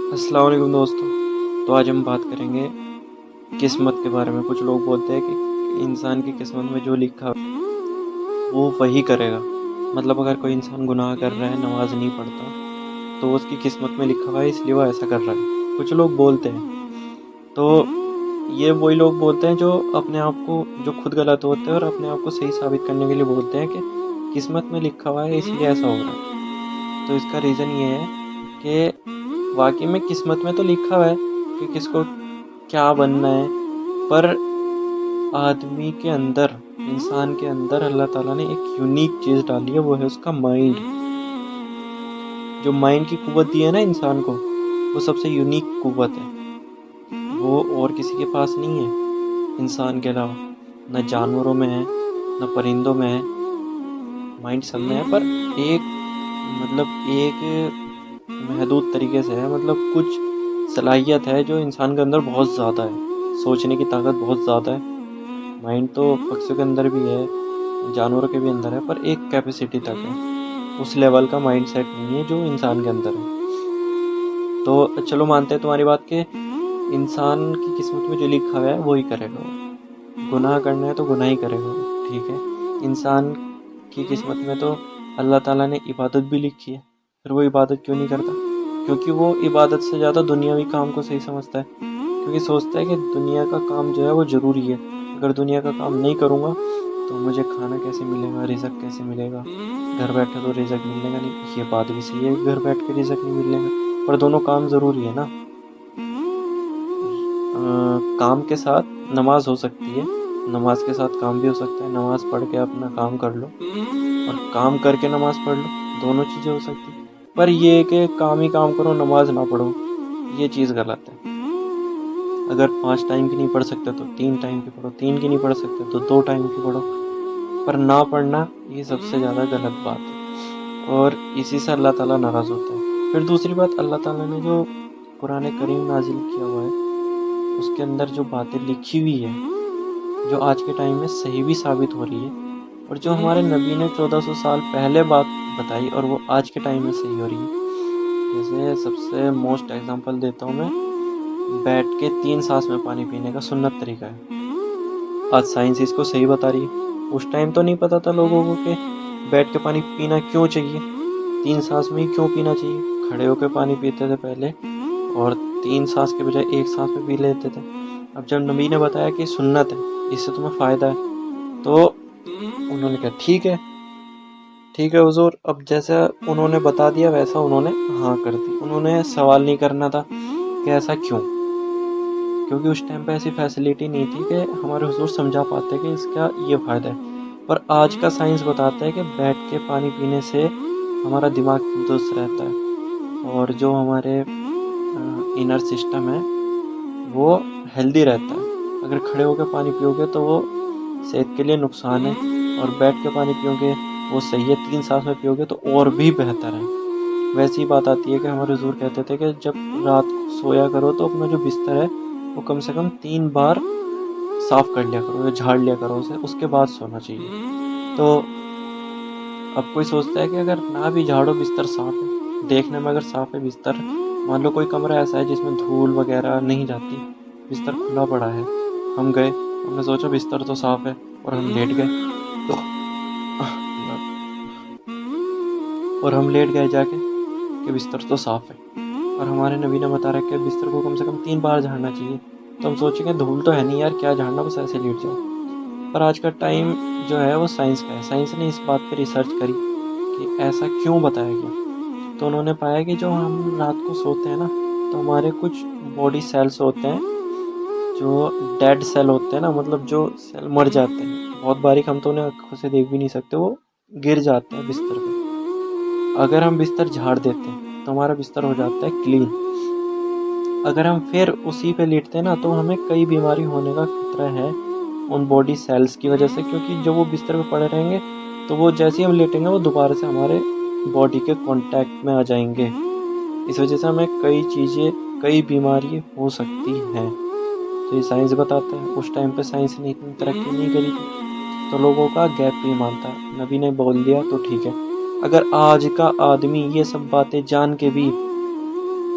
السلام علیکم دوستوں. تو آج ہم بات کریں گے قسمت کے بارے میں. کچھ لوگ بولتے ہیں کہ انسان کی قسمت میں جو لکھا وہ وہی کرے گا. مطلب اگر کوئی انسان گناہ کر رہا ہے، نماز نہیں پڑھتا، تو اس کی قسمت میں لکھا ہوا ہے، اس لیے وہ ایسا کر رہا ہے. کچھ لوگ بولتے ہیں. تو یہ وہی لوگ بولتے ہیں جو اپنے آپ کو، جو خود غلط ہوتے ہیں اور اپنے آپ کو صحیح ثابت کرنے کے لیے بولتے ہیں کہ قسمت میں لکھا ہوا ہے اس لیے ایسا ہو رہا ہے. تو اس کا ریزن یہ ہے کہ واقعی میں قسمت میں تو لکھا ہوا ہے کہ کس کو کیا بننا ہے، پر آدمی کے اندر، انسان کے اندر اللہ تعالیٰ نے ایک یونیک چیز ڈالی ہے، وہ ہے اس کا مائنڈ. جو مائنڈ کی قوت دی ہے نا انسان کو، وہ سب سے یونیک قوت ہے. وہ اور کسی کے پاس نہیں ہے انسان کے علاوہ. نہ جانوروں میں ہے، نہ پرندوں میں ہے. مائنڈ سب میں ہے، پر ایک محدود طریقے سے ہے. مطلب کچھ صلاحیت ہے جو انسان کے اندر بہت زیادہ ہے، سوچنے کی طاقت بہت زیادہ ہے. مائنڈ تو پکشیوں کے اندر بھی ہے، جانوروں کے بھی اندر ہے، پر ایک کیپیسٹی تک ہے. اس لیول کا مائنڈ سیٹ نہیں ہے جو انسان کے اندر ہے. تو چلو مانتے ہیں تمہاری بات کہ انسان کی قسمت میں جو لکھا ہوا ہے وہی کرے گا. گناہ کرنا ہے تو گناہ ہی کرے گا، ٹھیک ہے. انسان کی قسمت میں تو اللہ تعالیٰ نے عبادت بھی لکھی ہے، پھر وہ عبادت کیوں نہیں کرتا؟ کیونکہ وہ عبادت سے زیادہ دنیاوی کام کو صحیح سمجھتا ہے. کیونکہ سوچتا ہے کہ دنیا کا کام جو ہے وہ ضروری ہے. اگر دنیا کا کام نہیں کروں گا تو مجھے کھانا کیسے ملے گا، رزق کیسے ملے گا؟ گھر بیٹھے تو رزق ملنے گا نہیں. یہ بات بھی صحیح ہے، گھر بیٹھ کے رزق نہیں ملنے گا، پر دونوں کام ضروری ہے نا. کام کے ساتھ نماز ہو سکتی ہے، نماز کے ساتھ کام بھی ہو سکتا ہے. نماز پڑھ کے اپنا کام کر لو اور کام کر کے نماز پڑھ لو، دونوں چیزیں ہو سکتی. پر یہ کہ کام ہی کام کرو، نماز نہ پڑھو، یہ چیز غلط ہے. اگر 5 ٹائم کی نہیں پڑھ سکتے تو 3 ٹائم کی پڑھو، 3 کی نہیں پڑھ سکتے تو 2 ٹائم کی پڑھو، پر نہ پڑھنا یہ سب سے زیادہ غلط بات ہے. اور اسی سے اللہ تعالیٰ ناراض ہوتا ہے. پھر دوسری بات، اللہ تعالیٰ نے جو قرآن کریم نازل کیا ہوا ہے، اس کے اندر جو باتیں لکھی ہوئی ہے، جو آج کے ٹائم میں صحیح بھی ثابت ہو رہی ہے، اور جو ہمارے نبی نے 1400 سال پہلے بات بتائی اور وہ آج کے ٹائم میں صحیح ہو رہی ہے. جیسے سب سے موسٹ ایگزامپل دیتا ہوں میں، بیٹھ کے 3 سانس میں پانی پینے کا سنت طریقہ ہے. آج سائنس اس کو صحیح بتا رہی ہے. اس ٹائم تو نہیں پتا تھا لوگوں کو کہ بیٹھ کے پانی پینا کیوں چاہیے، 3 سانس میں ہی کیوں پینا چاہیے. کھڑے ہو کے پانی پیتے تھے پہلے، اور 3 سانس کے بجائے 1 سانس میں پی لیتے تھے. اب جب نبی نے بتایا کہ سنت ہے، اس سے تمہیں فائدہ ہے، تو انہوں نے کہا ٹھیک ہے حضور. اب جیسا انہوں نے بتا دیا ویسا انہوں نے ہاں کر دی. انہوں نے سوال نہیں کرنا تھا کہ ایسا کیوں، کیونکہ اس ٹائم پہ ایسی فیسلٹی نہیں تھی کہ ہمارے حضور سمجھا پاتے کہ اس کا یہ فائدہ ہے. پر آج کا سائنس بتاتا ہے کہ بیٹھ کے پانی پینے سے ہمارا دماغ درست رہتا ہے، اور جو ہمارے انر سسٹم ہے وہ ہیلدی رہتا ہے. اگر کھڑے ہو کے پانی پیو گے تو وہ صحت کے لیے نقصان ہے، اور بیٹھ کے پانی پیو گے وہ صحیح ہے. 3 سانس میں پیو گے تو اور بھی بہتر ہے. ویسی بات آتی ہے کہ ہمارے حضور کہتے تھے کہ جب رات کو سویا کرو تو اپنا جو بستر ہے وہ کم سے کم 3 بار صاف کر لیا کرو یا جھاڑ لیا کرو اسے، اس کے بعد سونا چاہیے. تو اب کوئی سوچتا ہے کہ اگر نہ بھی جھاڑو بستر صاف ہے، دیکھنے میں اگر صاف ہے بستر، مان لو کوئی کمرہ ایسا ہے جس میں دھول وغیرہ نہیں جاتی، بستر کھلا پڑا ہے، ہم گئے، ہم نے سوچا بستر تو صاف ہے، اور ہم لیٹ گئے، جا کے کہ بستر تو صاف ہے، اور ہمارے نبی نے بتا رکھا کہ بستر کو کم سے کم 3 بار جھاڑنا چاہیے. تو ہم سوچیں گے دھول تو ہے نہیں یار، کیا جھاڑنا، بس ایسے لیٹ جاؤ. پر آج کا ٹائم جو ہے وہ سائنس کا ہے. سائنس نے اس بات پہ ریسرچ کری کہ ایسا کیوں بتایا گیا. تو انہوں نے پایا کہ جو ہم رات کو سوتے ہیں نا، تو ہمارے کچھ باڈی سیلز ہوتے ہیں جو ڈیڈ سیل ہوتے ہیں نا، مطلب جو سیل مر جاتے ہیں بہت باریک، ہم تو انہیں آنکھوں سے دیکھ بھی نہیں سکتے، وہ گر جاتے ہیں بستر پہ. اگر ہم بستر جھاڑ دیتے ہیں تو ہمارا بستر ہو جاتا ہے کلین. اگر ہم پھر اسی پہ لیٹتے ہیں نا تو ہمیں کئی بیماری ہونے کا خطرہ ہے ان باڈی سیلز کی وجہ سے. کیونکہ جب وہ بستر پہ پڑے رہیں گے تو وہ جیسے ہی ہم لیٹیں گے وہ دوبارہ سے ہمارے باڈی کے کانٹیکٹ میں آ جائیں گے. اس وجہ سے ہمیں کئی بیماری ہو سکتی ہیں. تو یہ سائنس بتاتا ہے. اس ٹائم پہ سائنس نے اتنی ترقی نہیں کری تھی، تو لوگوں کا گیپ نہیں مانتا. نبی نے بول دیا تو ٹھیک ہے. اگر آج کا آدمی یہ سب باتیں جان کے بھی